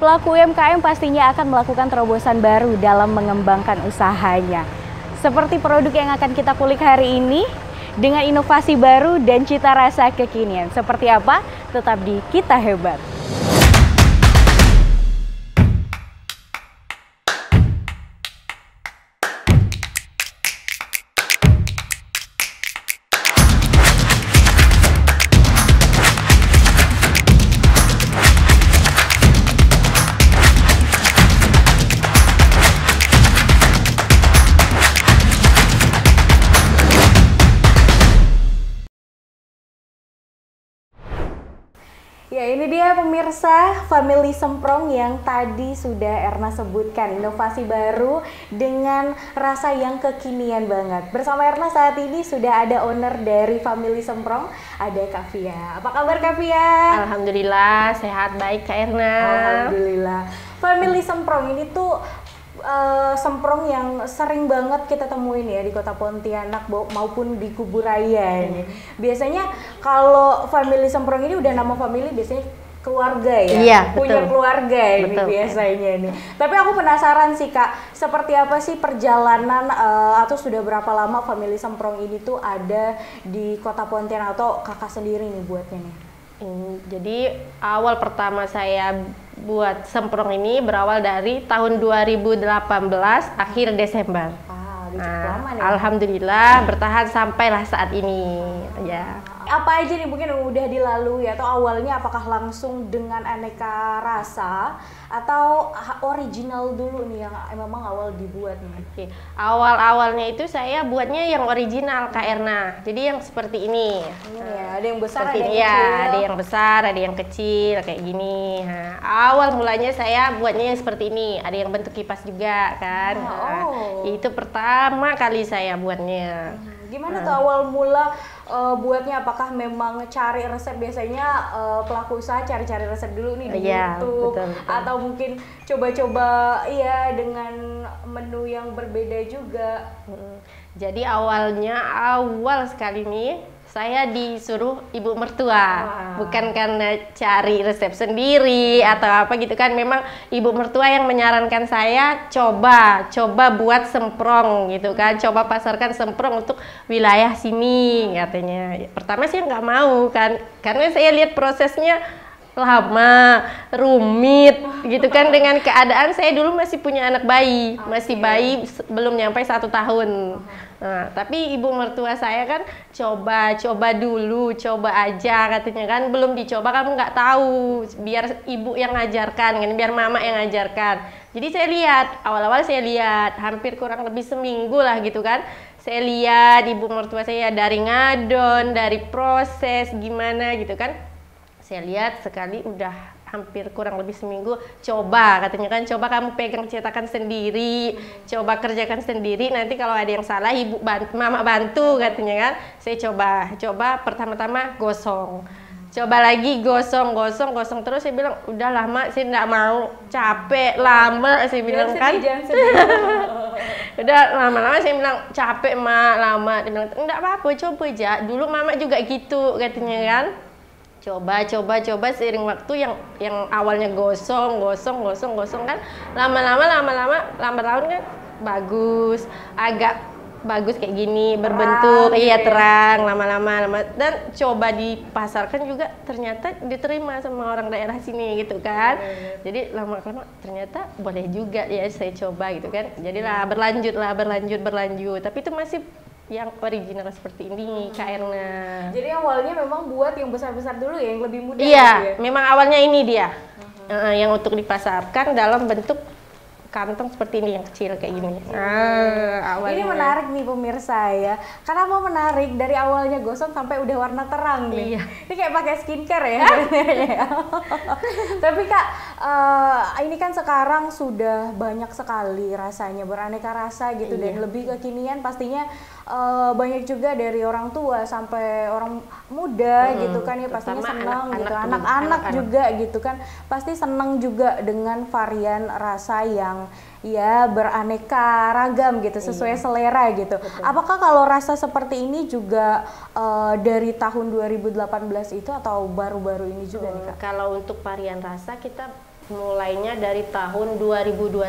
Pelaku UMKM pastinya akan melakukan terobosan baru dalam mengembangkan usahanya. Seperti produk yang akan kita kulik hari ini, dengan inovasi baru dan cita rasa kekinian. Seperti apa? Tetap di Kita Hebat. Ya, ini dia pemirsa, Family Semprong yang tadi sudah Erna sebutkan, inovasi baru dengan rasa yang kekinian banget. Bersama Erna saat ini sudah ada owner dari Family Semprong, ada Kak Fia. Apa kabar Kak Fia? Alhamdulillah, sehat baik Kak Erna. Alhamdulillah. Family Semprong ini tuh semprong yang sering banget kita temuin ya di Kota Pontianak maupun di Kuburaya ini. Biasanya kalau Family Semprong ini udah nama family biasanya keluarga ya, iya, punya betul. keluarga ini Betul. biasanya ini. Tapi aku penasaran sih Kak, seperti apa sih perjalanan atau sudah berapa lama Family Semprong ini tuh ada di Kota Pontianak atau kakak sendiri nih buatnya nih? Jadi awal pertama saya buat semprong ini berawal dari tahun 2018 akhir Desember. Lama nih. Alhamdulillah bertahan sampailah saat ini ya. Apa aja nih mungkin yang udah dilalui atau awalnya apakah langsung dengan aneka rasa atau original dulu nih yang memang awal dibuat nih? Oke. Awal-awalnya itu saya buatnya yang original Kak Erna. Jadi yang seperti ini. Ya, ada yang besar, seperti ada yang ya, kecil. ada yang besar, ada yang kecil kayak gini. Nah, awal mulanya saya buatnya yang seperti ini. Ada yang bentuk kipas juga kan. Itu pertama kali saya buatnya. Gimana tuh awal mula buatnya? Apakah memang cari resep, biasanya pelaku usaha cari-cari resep dulu nih di YouTube, betul. atau mungkin coba-coba iya dengan menu yang berbeda juga? Jadi awal sekali nih saya disuruh ibu mertua, bukan karena cari resep sendiri atau apa gitu kan. Memang ibu mertua yang menyarankan saya coba buat semprong gitu kan, coba pasarkan semprong untuk wilayah sini katanya. Pertama sih nggak mau kan, karena saya lihat prosesnya lama, rumit gitu kan, dengan keadaan saya dulu masih punya anak bayi, masih bayi belum nyampe 1 tahun. Nah, tapi ibu mertua saya kan coba dulu, coba aja katanya kan, belum dicoba kamu nggak tahu, biar ibu yang ngajarkan kan, biar mama yang ngajarkan. Jadi saya lihat, awal-awal saya lihat hampir kurang lebih seminggu lah gitu kan, saya lihat ibu mertua saya dari ngadon, dari proses gimana gitu kan. Saya lihat sekali udah hampir kurang lebih seminggu, coba katanya kan, coba kamu pegang cetakan sendiri, coba kerjakan sendiri, nanti kalau ada yang salah mama bantu katanya kan. Saya coba pertama-tama gosong, coba lagi gosong terus. Saya bilang udah lama, saya nggak mau, capek lama, saya bilang kan. Udah lama-lama saya bilang capek lama. Dia bilang enggak apa-apa, coba aja dulu, mama juga gitu katanya kan. Coba seiring waktu yang awalnya gosong kan, lama-lama kan bagus, agak bagus kayak gini, berbentuk terang, lama-lama dan coba dipasarkan juga ternyata diterima sama orang daerah sini gitu kan. Jadi lama-lama ternyata boleh juga ya, saya coba gitu kan. Jadilah berlanjut, tapi itu masih yang original seperti ini Kak Erna. Jadi awalnya memang buat yang besar-besar dulu ya, yang lebih mudah. Iya, gitu ya? memang awalnya ini dia yang untuk dipasarkan dalam bentuk kantong seperti ini, yang kecil kayak gini. Ini menarik nih pemirsa ya. Kenapa menarik? Dari awalnya gosong sampai udah warna terang nih. Iya. Ini kayak pakai skincare ya. Tapi Kak, ini kan sekarang sudah banyak sekali rasanya, beraneka rasa gitu, dan lebih kekinian pastinya. Banyak juga dari orang tua sampai orang muda gitu kan ya, pastinya senang gitu, anak-anak juga gitu kan, pasti senang juga dengan varian rasa yang ya beraneka ragam gitu, sesuai selera gitu. Betul. Apakah kalau rasa seperti ini juga dari tahun 2018 itu atau baru-baru ini juga nih Kak? Kalau untuk varian rasa kita mulainya dari tahun 2021.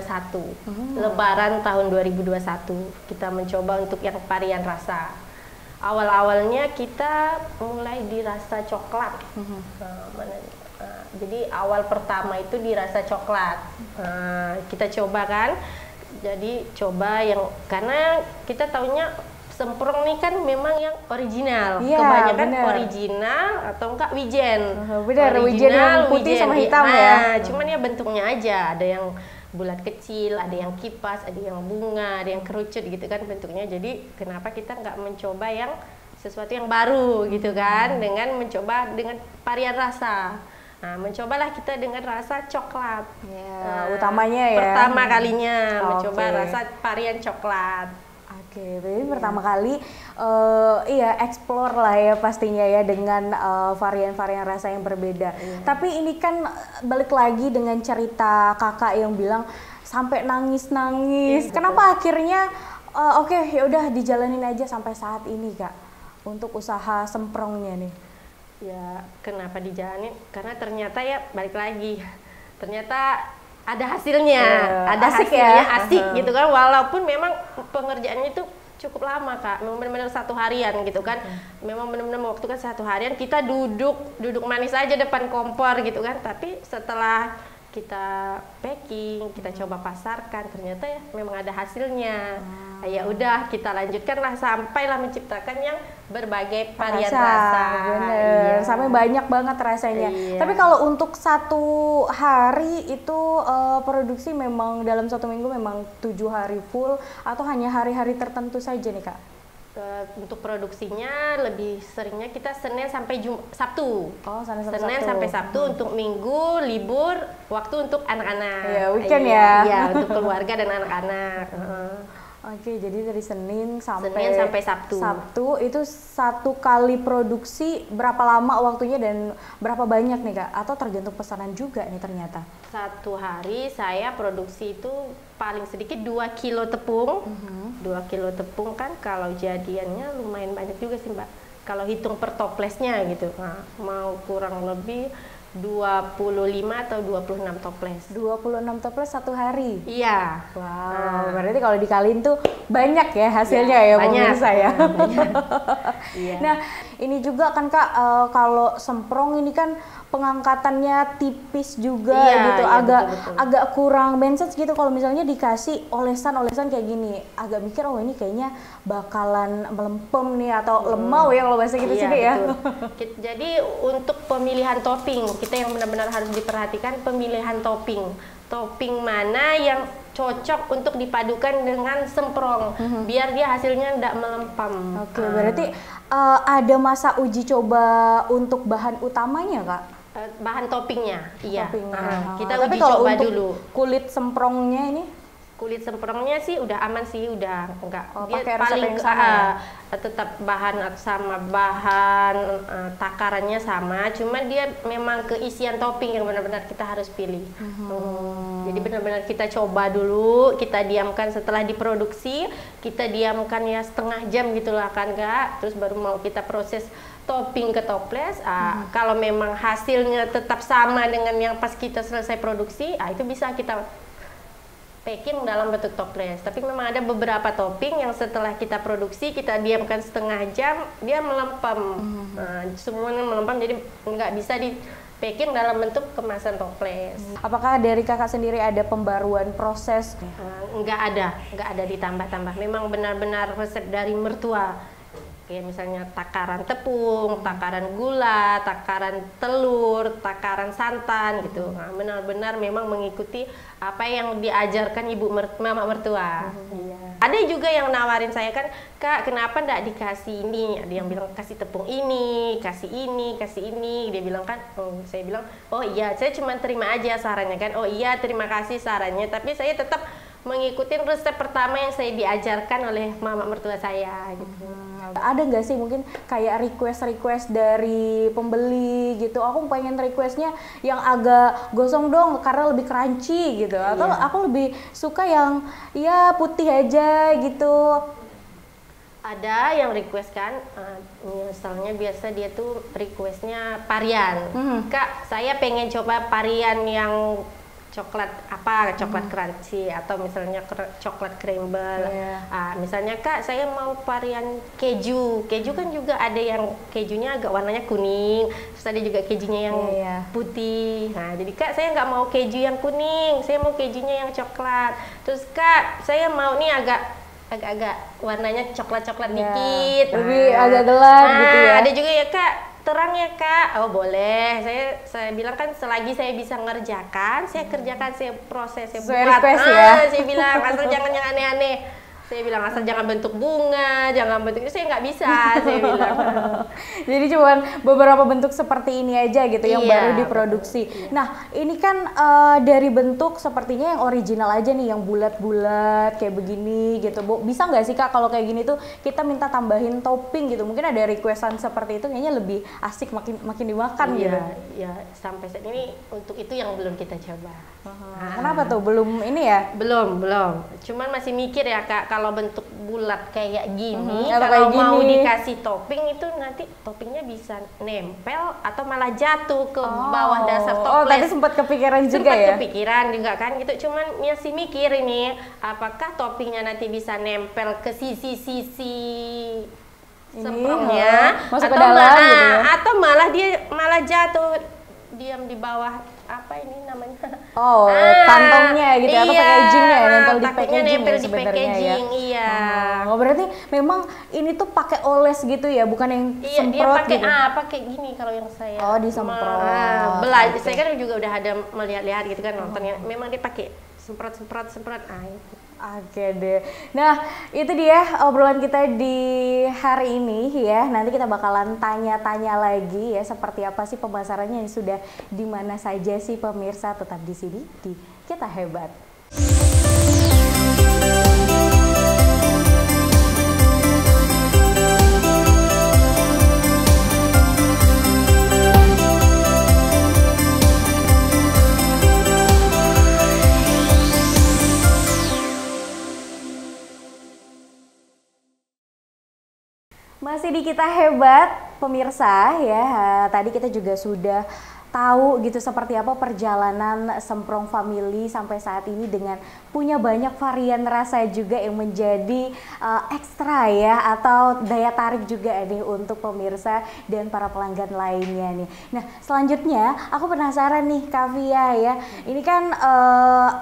Lebaran tahun 2021 kita mencoba untuk yang varian rasa. Awal-awalnya kita mulai di rasa coklat. Jadi awal pertama itu di rasa coklat. Kita coba kan. Jadi coba yang, karena kita taunya semprong nih kan memang yang original, Iya, kebanyakan bener. original atau enggak wijen. Bener, wijen yang putih sama hitam ya. Cuman ya bentuknya aja, ada yang bulat kecil, ada yang kipas, ada yang bunga, ada yang kerucut gitu kan bentuknya. Jadi kenapa kita nggak mencoba yang sesuatu yang baru gitu kan, dengan mencoba dengan varian rasa. Nah, mencobalah kita dengan rasa coklat. Utamanya ya. Pertama kalinya mencoba Oke. rasa varian coklat. Oke, berarti pertama kali iya explore lah ya pastinya ya dengan varian-varian rasa yang berbeda. Tapi ini kan balik lagi dengan cerita kakak yang bilang sampai nangis-nangis. Kenapa akhirnya oke ya udah dijalanin aja sampai saat ini kak untuk usaha semprongnya nih? Ya, kenapa dijalanin? Karena ternyata ya balik lagi. Ternyata ada hasilnya, ada asik hasilnya ya? asik gitu kan. Walaupun memang pengerjaannya itu cukup lama kak, memang benar-benar 1 harian gitu kan. Memang benar-benar waktu kan 1 harian kita duduk manis aja depan kompor gitu kan. Tapi setelah kita packing, kita coba pasarkan, ternyata ya memang ada hasilnya. Ya udah kita lanjutkanlah sampailah menciptakan yang berbagai varian rasa. Bener, sampai banyak banget rasanya. Iya. Tapi kalau untuk 1 hari itu produksi memang dalam 1 minggu memang 7 hari full atau hanya hari-hari tertentu saja nih kak? Untuk produksinya lebih seringnya kita Senin sampai Sabtu. Oh, Senin sampai Sabtu. Untuk Minggu libur, waktu untuk anak-anak. Iya, weekend ya. Iya, untuk keluarga dan anak-anak. Oke, jadi dari Senin sampai Sabtu. Sabtu itu 1 kali produksi berapa lama waktunya dan berapa banyak nih kak? Atau tergantung pesanan juga nih ternyata? 1 hari saya produksi itu paling sedikit 2 kilo tepung. 2 kilo tepung kan kalau jadiannya lumayan banyak juga sih mbak. Kalau hitung per toplesnya gitu, nah, mau kurang lebih 25 atau 26 toples. 26 toples 1 hari? Iya. Wow, berarti kalau dikaliin tuh banyak ya hasilnya ya pemirsa ya. Iya. Nah, ini juga kan kak kalau semprong ini kan pengangkatannya tipis juga gitu, agak kurang balance gitu kalau misalnya dikasih olesan kayak gini. Agak mikir oh ini kayaknya bakalan melempem nih atau lemau ya kalau bahasa kita sini ya. Jadi untuk pemilihan topping kita yang benar-benar harus diperhatikan pemilihan topping. Topping mana yang cocok untuk dipadukan dengan semprong biar dia hasilnya tidak melempem. Oke, berarti ada masa uji coba untuk bahan utamanya kak? Bahan toppingnya, iya. Kita Tapi uji kalau coba untuk dulu. Kulit semprongnya ini? Kulit semprongnya sih udah aman sih, udah enggak. Dia pakai resep paling yang sama ya? tetap bahan sama bahan takarannya sama, cuman dia memang keisian topping yang benar-benar kita harus pilih. Jadi benar-benar kita coba dulu, kita diamkan setelah diproduksi, kita diamkan ya setengah jam gitulah kan kak, terus baru mau kita proses topping ke toples. Kalau memang hasilnya tetap sama dengan yang pas kita selesai produksi, itu bisa kita packing dalam bentuk toples. Tapi memang ada beberapa topping yang setelah kita produksi kita diamkan setengah jam dia melempem. Semuanya melempem, jadi nggak bisa di packing dalam bentuk kemasan toples. Apakah dari kakak sendiri ada pembaruan proses? Nggak ada ditambah-tambah. Memang benar-benar resep dari mertua. Kayak misalnya takaran tepung, takaran gula, takaran telur, takaran santan gitu. Nah, benar-benar memang mengikuti apa yang diajarkan mama mertua. Ada juga yang nawarin saya kan, kak kenapa nggak dikasih ini? Ada yang bilang kasih tepung ini, kasih ini, kasih ini. Dia bilang kan, saya bilang oh iya, saya cuma terima aja sarannya kan. Oh iya, terima kasih sarannya. Tapi saya tetap mengikuti resep pertama yang saya diajarkan oleh mama mertua saya gitu. Ada nggak sih mungkin kayak request dari pembeli gitu, aku pengen requestnya yang agak gosong dong karena lebih crunchy gitu, atau aku lebih suka yang ya putih aja gitu? Ada yang request kan, misalnya biasa dia tuh requestnya varian. Kak, saya pengen coba varian yang coklat apa, coklat crunchy atau misalnya coklat crumble. Misalnya Kak, saya mau varian keju. Keju kan juga ada yang kejunya agak warnanya kuning, terus ada juga kejunya yang putih. Nah, jadi Kak, saya nggak mau keju yang kuning, saya mau kejunya yang coklat. Terus Kak, saya mau nih agak warnanya coklat-coklat dikit. Lebih agak gelap gitu ya. Ada juga ya Kak, terang ya Kak. Oh boleh, saya bilang kan selagi saya bisa ngerjakan, saya kerjakan, saya proses, saya buat. Saya bilang asal jangan yang aneh-aneh. Saya bilang asal jangan bentuk bunga, jangan bentuk itu, saya nggak bisa, saya bilang. Jadi cuman beberapa bentuk seperti ini aja gitu yang baru diproduksi. Nah, ini kan dari bentuk sepertinya yang original aja nih, yang bulat-bulat kayak begini gitu. Bisa nggak sih Kak kalau kayak gini tuh kita minta tambahin topping gitu? Mungkin ada requestan seperti itu, kayaknya lebih asik, makin dimakan gitu. Iya, sampai saat ini untuk itu yang belum kita coba. Kenapa tuh? Belum ini ya? Belum. Cuman masih mikir ya Kak, kalau bentuk bulat kayak gini, kayak kalau mau gini dikasih topping itu nanti toppingnya bisa nempel atau malah jatuh ke bawah dasar toples. Oh, tadi sempat kepikiran juga ya? Sempat kepikiran juga kan gitu, cuman masih mikir ini, apakah toppingnya nanti bisa nempel ke sisi-sisi semprongnya, masuk ke dalam gitu ya? Atau malah jatuh diam di bawah apa ini namanya? Kantongnya gitu atau packagingnya, nempel di packaging ya sebenarnya ya. Iya. Berarti memang ini tuh pakai oles gitu ya, bukan yang semprot dia gitu. pakai gini kalau yang saya. Disemprot. Saya kan juga udah ada melihat-lihat gitu kan nontonnya. Memang dia pakai semprot. Oke deh. Nah, itu dia obrolan kita di hari ini ya. Nanti kita bakalan tanya-tanya lagi ya, seperti apa sih pemasarannya yang sudah di mana saja sih pemirsa. Tetap di sini di Kita Hebat. Masih di Kita Hebat, pemirsa ya. Tadi kita juga sudah tahu gitu seperti apa perjalanan Semprong Family sampai saat ini dengan punya banyak varian rasa juga yang menjadi ekstra ya, atau daya tarik juga nih untuk pemirsa dan para pelanggan lainnya nih. Nah, selanjutnya aku penasaran nih Kak Via ya. Ini kan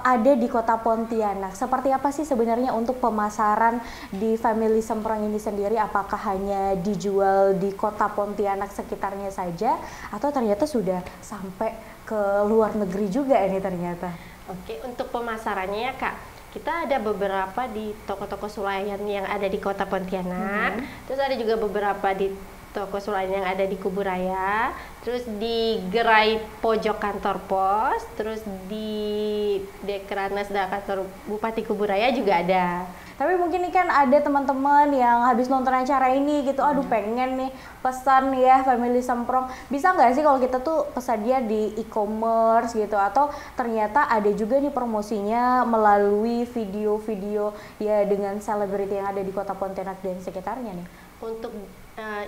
ada di Kota Pontianak. Seperti apa sih sebenarnya untuk pemasaran di Family Semprong ini sendiri? Apakah hanya dijual di Kota Pontianak sekitarnya saja atau ternyata sudah sampai ke luar negeri juga ini ternyata? Oke, untuk pemasarannya ya Kak, kita ada beberapa di toko-toko swalayan yang ada di Kota Pontianak, terus ada juga beberapa di toko swalayan yang ada di Kuburaya, terus di gerai pojok kantor pos, terus di Dekranasda kantor Bupati Kuburaya juga ada. Tapi mungkin ini kan ada teman-teman yang habis nonton acara ini gitu, aduh pengen nih pesan ya Family Semprong. Bisa nggak sih kalau kita tuh pesan dia di e-commerce gitu, atau ternyata ada juga nih promosinya melalui video-video ya dengan selebriti yang ada di Kota Pontianak dan sekitarnya nih? Untuk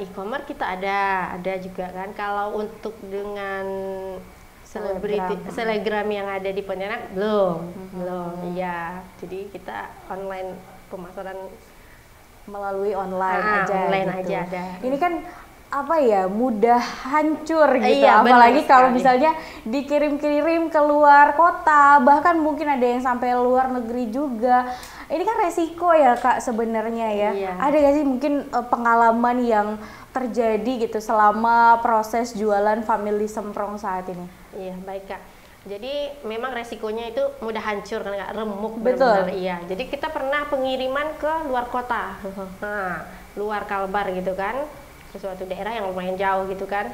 e-commerce kita ada juga kan. Kalau untuk dengan selebgram yang ada di Pontianak belum. Iya, jadi kita online pemasaran melalui online aja. Online gitu. aja ada. Ini kan apa ya, mudah hancur gitu, apalagi kalau misalnya dikirim-kirim ke luar kota, bahkan mungkin ada yang sampai luar negeri juga. Ini kan resiko ya Kak sebenarnya ya. Ada gak sih mungkin pengalaman yang terjadi gitu selama proses jualan Family Semprong saat ini? Iya, baik Kak. Jadi memang resikonya itu mudah hancur kan, nggak remuk. Betul. Iya. Jadi kita pernah pengiriman ke luar kota, luar Kalbar gitu kan, ke suatu daerah yang lumayan jauh gitu kan.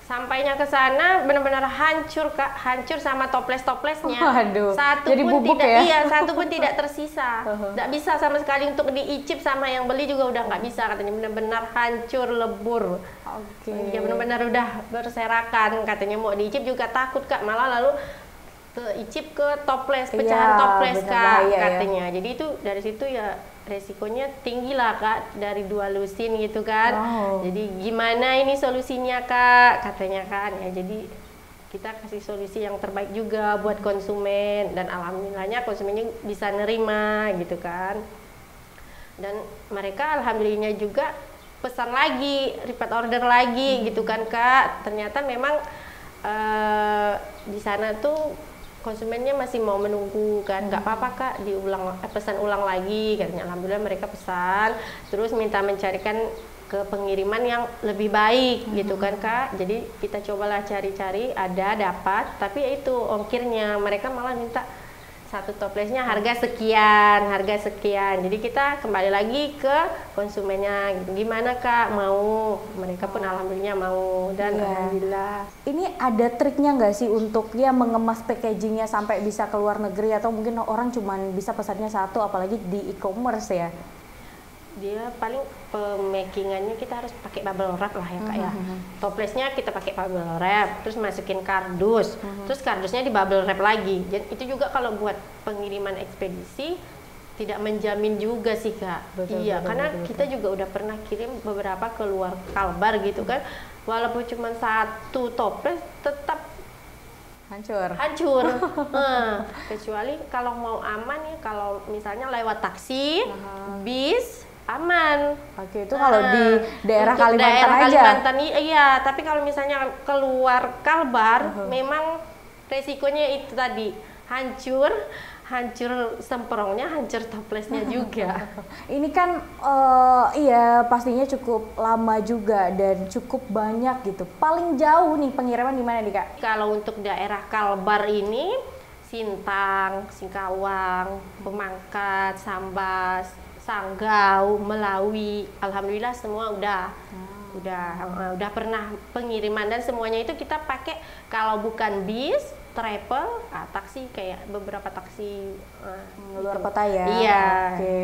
Sampainya ke sana benar-benar hancur Kak, hancur sama toples-toplesnya. Waduh, satu jadi pun bubuk tidak, ya? satu pun tidak tersisa. Nggak bisa sama sekali untuk diicip, sama yang beli juga udah nggak bisa katanya, benar-benar hancur lebur. Ya benar-benar udah berserakan katanya, mau diicip juga takut Kak, malah lalu keicip ke toples, pecahan toples Kak katanya. Jadi itu dari situ ya resikonya tinggi lah Kak, dari 2 lusin gitu kan. Jadi gimana ini solusinya Kak katanya kan ya. Jadi kita kasih solusi yang terbaik juga buat konsumen, dan alhamdulillahnya konsumennya bisa nerima gitu kan. Dan mereka alhamdulillahnya juga pesan lagi, repeat order lagi gitu kan Kak. Ternyata memang di sana tuh konsumennya masih mau menunggu kan, nggak apa-apa Kak, pesan ulang lagi katanya. Alhamdulillah mereka pesan, terus minta mencarikan ke pengiriman yang lebih baik gitu kan Kak. Jadi kita cobalah cari-cari, dapat, tapi ya itu ongkirnya mereka malah minta satu toplesnya harga sekian. Jadi kita kembali lagi ke konsumennya gitu. Gimana Kak, mau? Mereka pun alhamdulillah mau, dan alhamdulillah. Ini ada triknya nggak sih untuk ya mengemas packagingnya sampai bisa ke luar negeri, atau mungkin orang cuman bisa pesannya satu, apalagi di e-commerce ya? Dia paling pemakingannya kita harus pakai bubble wrap lah ya Kak ya. Toplesnya kita pakai bubble wrap, terus masukin kardus, terus kardusnya di bubble wrap lagi. Jadi itu juga kalau buat pengiriman ekspedisi tidak menjamin juga sih Kak. Karena kita juga udah pernah kirim beberapa ke luar Kalbar gitu kan, walaupun cuma satu toples tetap hancur. Kecuali kalau mau aman ya, kalau misalnya lewat taksi, bis, aman. Oke, itu kalau di daerah Kalimantan aja. Kalimantan iya, tapi kalau misalnya keluar Kalbar, memang resikonya itu tadi, hancur semprongnya, hancur toplesnya juga. Ini kan pastinya cukup lama juga dan cukup banyak gitu. Paling jauh nih pengiriman di mana nih Kak? Kalau untuk daerah Kalbar ini, Sintang, Singkawang, Pemangkat, Sambas, Sanggau, Melawi, alhamdulillah semua udah pernah pengiriman, dan semuanya itu kita pakai kalau bukan bis, travel, taksi, kayak beberapa taksi luar kota ya. Iya. Oke,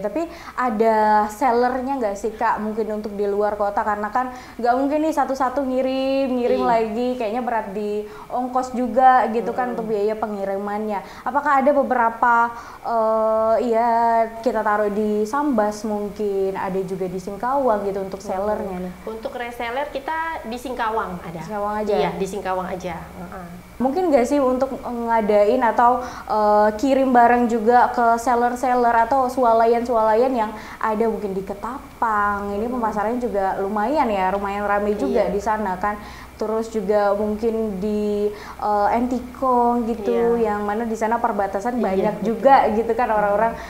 tapi ada sellernya nggak sih Kak, mungkin untuk di luar kota, karena kan nggak mungkin nih satu-satu ngirim lagi, kayaknya berat di ongkos juga gitu kan untuk biaya pengirimannya. Apakah ada beberapa kita taruh di Sambas, mungkin ada juga di Singkawang gitu untuk sellernya nih? Untuk reseller kita di Singkawang ada. Singkawang aja? Iya, di Singkawang aja. Mungkin nggak sih untuk ngadain atau kirim barang juga ke seller-seller atau swalayan-swalayan yang ada mungkin di Ketapang? Ini pemasarannya juga lumayan ramai juga di sana kan. Terus juga mungkin di Entikong gitu, yang mana di sana perbatasan banyak juga gitu kan, orang-orang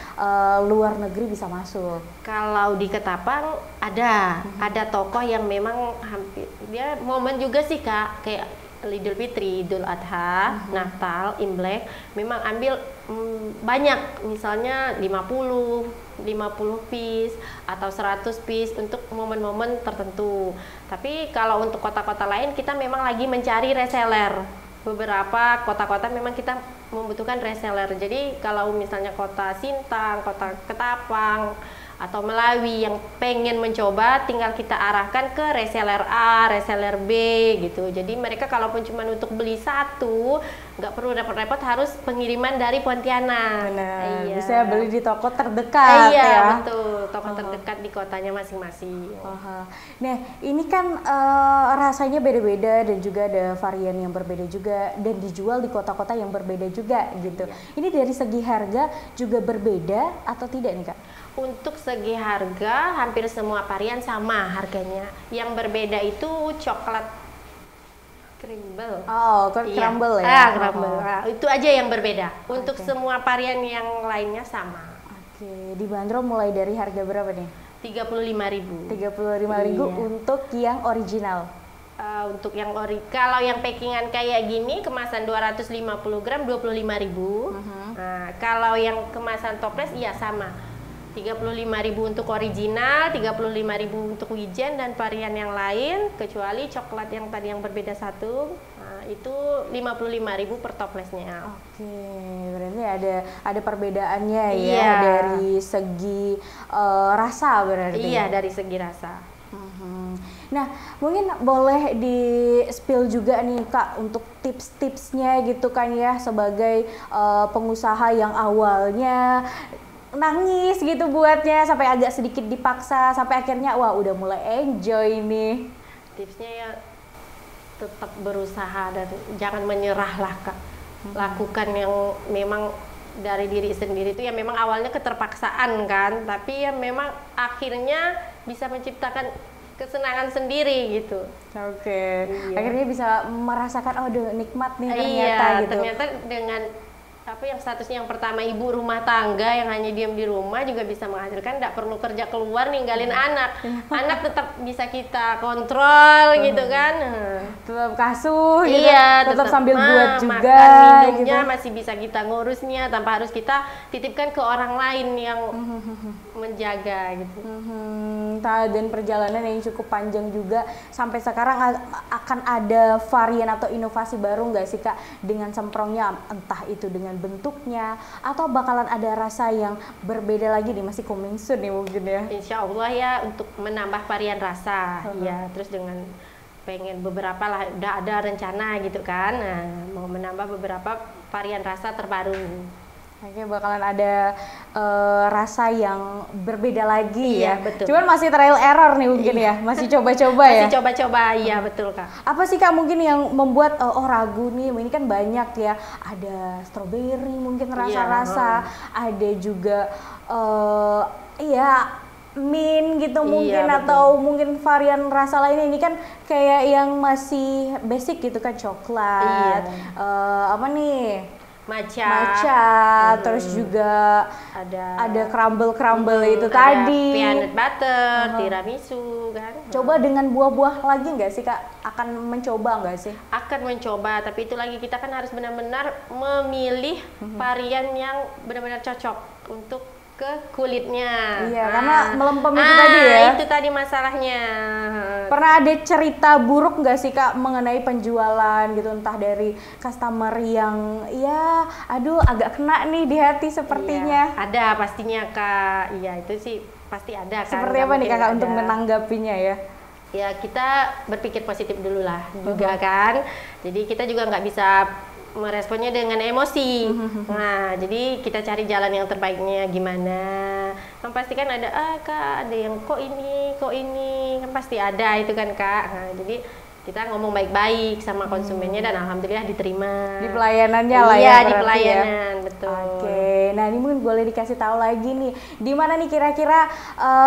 luar negeri bisa masuk. Kalau di Ketapang ada toko yang memang hampir dia momen juga sih Kak, kayak Idul Fitri, Idul Adha, Natal, Imlek, memang ambil banyak, misalnya 50 piece atau 100 piece untuk momen-momen tertentu. Tapi kalau untuk kota-kota lain kita memang lagi mencari reseller. Beberapa kota-kota memang kita membutuhkan reseller. Jadi kalau misalnya kota Sintang, kota Ketapang, atau Melawi yang pengen mencoba, tinggal kita arahkan ke reseller A, reseller B gitu. Jadi mereka kalaupun cuma untuk beli satu, nggak perlu repot-repot harus pengiriman dari Pontianak. Benar, bisa beli di toko terdekat ya. Betul, toko terdekat di kotanya masing-masing. Nah, ini kan rasanya beda-beda dan juga ada varian yang berbeda juga, dan dijual di kota-kota yang berbeda juga gitu. Ini dari segi harga juga berbeda atau tidak nih Kak? Untuk segi harga, hampir semua varian sama harganya. Yang berbeda itu coklat crumble. Crumble ya? Crumble. Itu aja yang berbeda. Untuk semua varian yang lainnya sama. Oke, dibanderol mulai dari harga berapa nih? 35.000. 35.000 untuk yang original? Untuk yang kalau yang packingan kayak gini, kemasan 250 gram 25.000. Kalau yang kemasan toples sama. 35.000 untuk original, 35.000 untuk wijen dan varian yang lain, kecuali coklat yang tadi yang berbeda satu, itu 55.000 per toplesnya. Oke, berarti ada perbedaannya ya dari segi rasa berarti. Iya, dari segi rasa. Nah, mungkin boleh di spill juga nih Kak untuk tips-tipsnya gitu kan ya, sebagai pengusaha yang awalnya nangis gitu buatnya, sampai agak sedikit dipaksa, sampai akhirnya wah udah mulai enjoy nih. Tipsnya ya tetap berusaha dan jangan menyerah lah Kak. Lakukan yang memang dari diri sendiri itu ya memang awalnya keterpaksaan kan, tapi ya memang akhirnya bisa menciptakan kesenangan sendiri gitu. Oke. Iya. Akhirnya bisa merasakan nikmat nih ternyata Iya, gitu. ternyata dengan apa yang statusnya yang pertama ibu rumah tangga yang hanya diam di rumah juga bisa menghasilkan, tidak perlu kerja keluar ninggalin anak. Anak tetap bisa kita kontrol gitu kan. Tetap kasuh gitu. Iya, tetap sambil buat juga makan minumnya gitu. masih bisa kita ngurusnya tanpa harus kita titipkan ke orang lain yang menjaga gitu. Dan perjalanan yang cukup panjang juga sampai sekarang akan ada varian atau inovasi baru nggak sih Kak dengan semprongnya, entah itu dengan bentuknya atau bakalan ada rasa yang berbeda lagi nih, masih coming soon nih mungkin ya. Insya Allah ya untuk menambah varian rasa, ya terus dengan pengen beberapa lah udah ada rencana gitu kan, nah mau menambah beberapa varian rasa terbaru. Oke, bakalan ada rasa yang berbeda lagi Iya, ya. betul. Cuman masih trial error nih mungkin ya, masih coba-coba ya. Masih coba-coba, iya betul Kak. Apa sih Kak mungkin yang membuat ragu nih? Ini kan banyak ya, ada strawberry mungkin rasa-rasa, ada juga mint gitu mungkin, betul. atau mungkin varian rasa lain. Ini kan kayak yang masih basic gitu kan, coklat, apa nih? Matcha, terus juga ada crumble itu ada tadi. peanut butter, tiramisu kan. Coba dengan buah-buah lagi nggak sih Kak? Akan mencoba nggak sih? Akan mencoba, tapi itu lagi kita kan harus benar-benar memilih varian yang benar-benar cocok untuk ke kulitnya. Iya, karena melempem itu tadi ya. Itu tadi masalahnya. Pernah ada cerita buruk nggak sih Kak mengenai penjualan gitu, entah dari customer yang ya aduh agak kena nih di hati sepertinya. Iya, ada pastinya Kak. Iya, itu sih pasti ada kan. Seperti apa nih Kakak untuk menanggapinya ya? Ya kita berpikir positif dulu lah juga kan. Jadi kita juga nggak bisa meresponnya dengan emosi. Nah, jadi kita cari jalan yang terbaiknya gimana. Kan pasti kan ada Kak, ada yang kok ini, kan pasti ada itu kan Kak. Nah, jadi kita ngomong baik-baik sama konsumennya dan alhamdulillah diterima. Di pelayanannya lah ya. Iya, di berarti pelayanan, betul. Oke, nah ini mungkin boleh dikasih tahu lagi nih, di mana nih kira-kira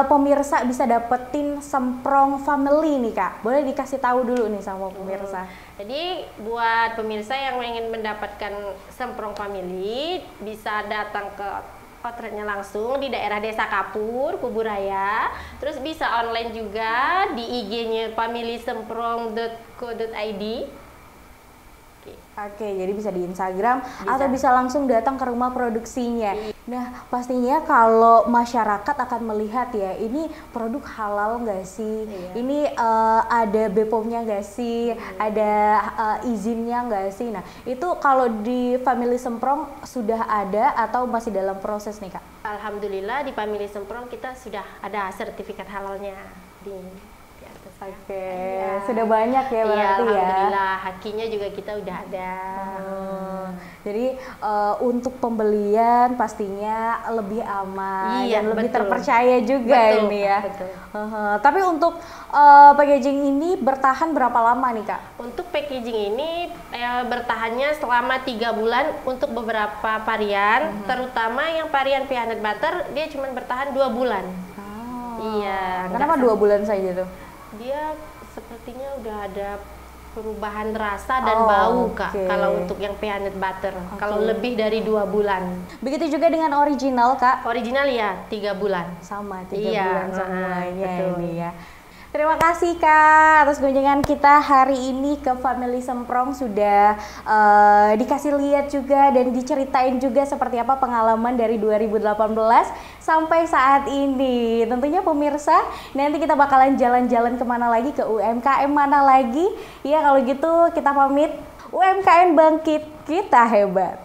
pemirsa bisa dapetin Semprong Family nih Kak? Boleh dikasih tahu dulu nih sama pemirsa. Jadi buat pemirsa yang ingin mendapatkan Semprong Family bisa datang ke outletnya langsung di daerah Desa Kapur, Kuburaya. Terus bisa online juga di IG-nya familysemprong.co.id. Oke, jadi bisa di Instagram atau bisa langsung datang ke rumah produksinya. Nah, pastinya kalau masyarakat akan melihat ya, ini produk halal nggak sih? Ini ada BPOM-nya nggak sih? Ada izinnya nggak sih? Nah, itu kalau di Family Semprong sudah ada atau masih dalam proses nih Kak? Alhamdulillah di Family Semprong kita sudah ada sertifikat halalnya di Oke, sudah banyak ya berarti ya. Alhamdulillah, hakinya juga kita udah ada. Jadi untuk pembelian pastinya lebih aman dan lebih terpercaya juga ini ya. Tapi untuk packaging ini bertahan berapa lama nih Kak? Untuk packaging ini bertahannya selama 3 bulan untuk beberapa varian, terutama yang varian peanut butter dia cuma bertahan 2 bulan. Iya. Kenapa 2 bulan saja tuh? Dia sepertinya udah ada perubahan rasa dan bau Kak. Kalau untuk yang peanut butter, kalau lebih dari 2 bulan. Begitu juga dengan original Kak. Original ya 3 bulan. Sama 3 bulan semuanya ini ya. Terima kasih Kak atas kunjungan kita hari ini ke Family Semprong, sudah dikasih lihat juga dan diceritain juga seperti apa pengalaman dari 2018 sampai saat ini. Tentunya pemirsa, nanti kita bakalan jalan-jalan kemana lagi, ke UMKM mana lagi. Ya kalau gitu kita pamit, UMKM bangkit, kita hebat.